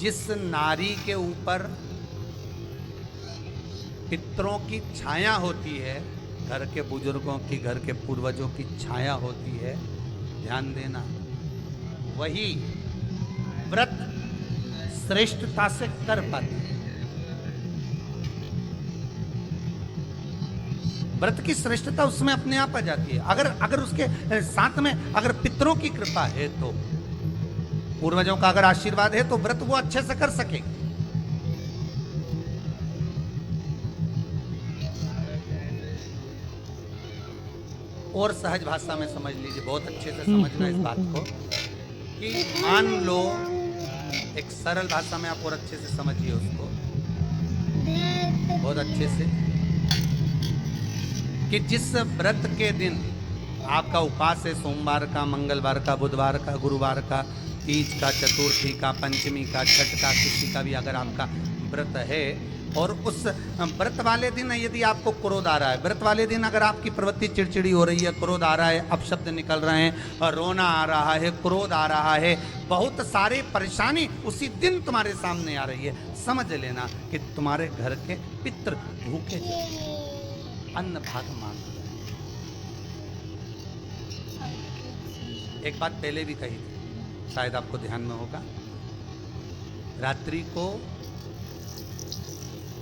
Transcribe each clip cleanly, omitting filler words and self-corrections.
जिस नारी के ऊपर पितरों की छाया होती है, घर के बुजुर्गों की, घर के पूर्वजों की छाया होती है, ध्यान देना, वही व्रत श्रेष्ठता से कर पाती है। व्रत की श्रेष्ठता उसमें अपने आप आ जाती है। अगर उसके साथ में अगर पितरों की कृपा है, तो पूर्वजों का अगर आशीर्वाद है, तो व्रत वो अच्छे से कर सके। और सहज भाषा में समझ लीजिए, बहुत अच्छे से समझना इस बात को, कि मान लो, एक सरल भाषा में आप और अच्छे से समझिए उसको, बहुत अच्छे से, कि जिस व्रत के दिन आपका उपवास है, सोमवार का, मंगलवार का, बुधवार का, गुरुवार का, तीज का, चतुर्थी का, पंचमी का, छठ का, किसी का भी अगर आपका व्रत है, और उस व्रत वाले दिन यदि आपको क्रोध आ रहा है, व्रत वाले दिन अगर आपकी प्रवृत्ति चिड़चिड़ी हो रही है, क्रोध आ रहा है, अपशब्द निकल रहे हैं, और रोना आ रहा है, क्रोध आ रहा है, बहुत सारी परेशानी उसी दिन तुम्हारे सामने आ रही है, समझ लेना कि तुम्हारे घर के पितृ भूखे अन्न भाग मांग रहे हैं। एक बात पहले भी कही थी, शायद आपको ध्यान में होगा, रात्रि को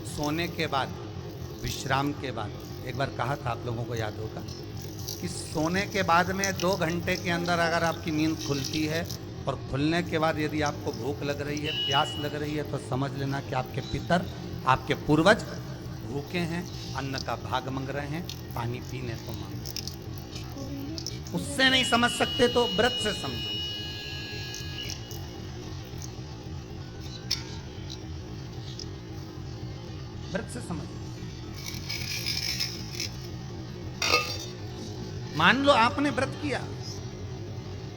सोने के बाद, विश्राम के बाद, एक बार कहा था, आप लोगों को याद होगा, कि सोने के बाद में 2 घंटे के अंदर अगर आपकी नींद खुलती है, और खुलने के बाद यदि आपको भूख लग रही है, प्यास लग रही है, तो समझ लेना कि आपके पितर, आपके पूर्वज भूखे हैं, अन्न का भाग मांग रहे हैं, पानी पीने को मांग रहे हैं। उससे नहीं समझ सकते तो व्रत से समझो। व्रत से समझो। मान लो आपने व्रत किया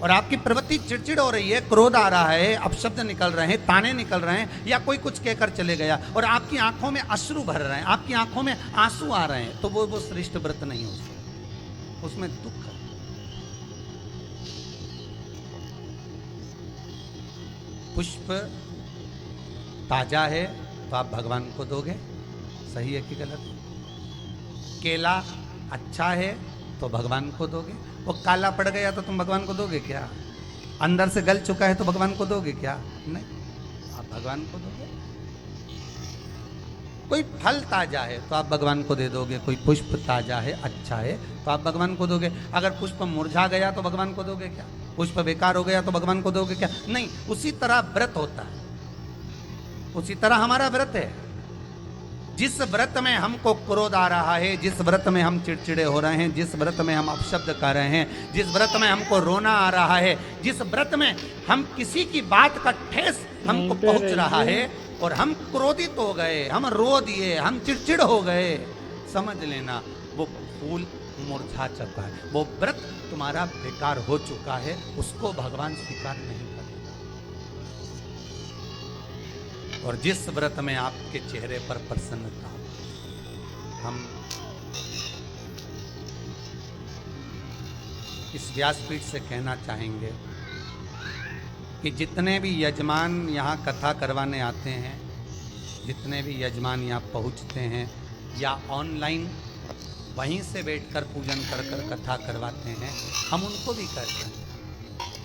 और आपकी प्रवृत्ति चिड़चिड़ हो रही है, क्रोध आ रहा है, अपशब्द निकल रहे हैं, ताने निकल रहे हैं, या कोई कुछ कहकर चले गया और आपकी आंखों में अश्रु भर रहे हैं, आपकी आंखों में आंसू आ रहे हैं, तो वो श्रेष्ठ व्रत नहीं हो सकता, उसमें दुख है। पुष्प ताजा है तो आप भगवान को दोगे, सही है कि गलत? केला अच्छा है तो भगवान को दोगे, वो काला पड़ गया तो तुम भगवान को दोगे क्या? अंदर से गल चुका है तो भगवान को दोगे क्या? नहीं, आप भगवान को दोगे। कोई फल ताजा है तो आप भगवान को दे दोगे, कोई पुष्प ताजा है, अच्छा है, तो आप भगवान को दोगे। अगर पुष्प मुरझा गया तो भगवान को दोगे क्या? पुष्प बेकार हो गया तो भगवान को दोगे क्या? नहीं। उसी तरह व्रत होता है, उसी तरह हमारा व्रत है। जिस व्रत में हमको क्रोध आ रहा है, जिस व्रत में हम चिड़चिड़े हो रहे हैं, जिस व्रत में हम अपशब्द कर रहे हैं, जिस व्रत में हमको रोना आ रहा है, जिस व्रत में हम किसी की बात का ठेस हमको पहुंच रहा है और हम क्रोधित हो गए, हम रो दिए, हम चिड़चिड़ हो गए, समझ लेना वो फूल मुरझा चुका है, वो व्रत तुम्हारा बेकार हो चुका है, उसको भगवान स्वीकार नहीं करेगा। और जिस व्रत में आपके चेहरे पर प्रसन्नता, हम इस व्यासपीठ से कहना चाहेंगे कि जितने भी यजमान यहाँ कथा करवाने आते हैं, जितने भी यजमान यहाँ पहुँचते हैं या ऑनलाइन वहीं से बैठकर पूजन कर कर कथा करवाते हैं, हम उनको भी कहते हैं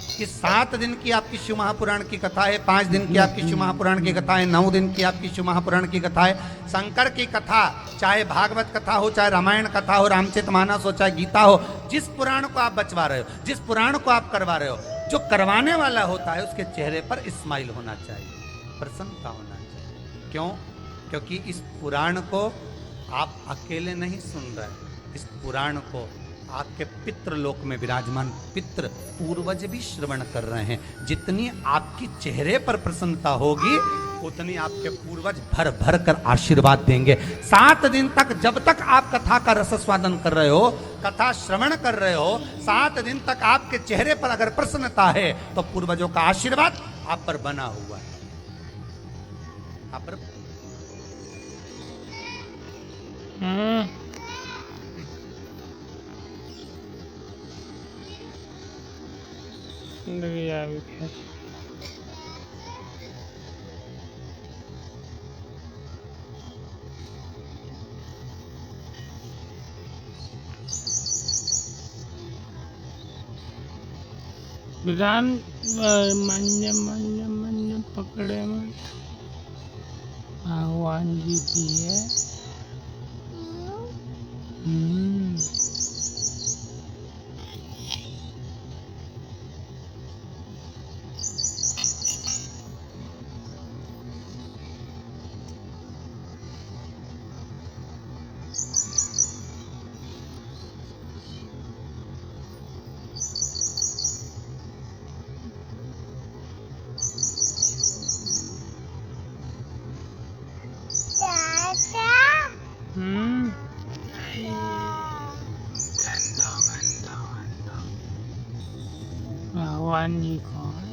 कि 7 दिन की आपकी शिव महापुराण की कथा है, 5 दिन की आपकी शिव महापुराण की कथा है, 9 दिन की आपकी शिव महापुराण की कथा है। शंकर की कथा, चाहे भागवत कथा हो, चाहे रामायण कथा हो, रामचरितमानस हो, चाहे गीता हो, जिस पुराण को आप बचवा रहे हो, जिस पुराण को आप करवा रहे हो, जो करवाने वाला होता है उसके चेहरे पर स्माइल होना चाहिए, प्रसन्नता होना चाहिए। क्यों? क्योंकि इस पुराण को आप अकेले नहीं सुन रहे, इस पुराण को आपके पितृ लोक में विराजमान पितृ पूर्वज भी श्रवण कर रहे हैं। जितनी आपकी चेहरे पर प्रसन्नता होगी, उतनी आपके पूर्वज भर भर कर आशीर्वाद देंगे। 7 दिन तक, जब तक आप कथा का रसस्वादन कर रहे हो, कथा श्रवण कर रहे हो, 7 दिन तक आपके चेहरे पर अगर प्रसन्नता है तो पूर्वजों का आशीर्वाद आप पर बना हुआ है, आप पर। विधान मान्य मान्य मान्य पकड़े मत, भगवान जी की है। हम्म, हम्म, गंदा गंदा गंदा। भगवान जी कौन?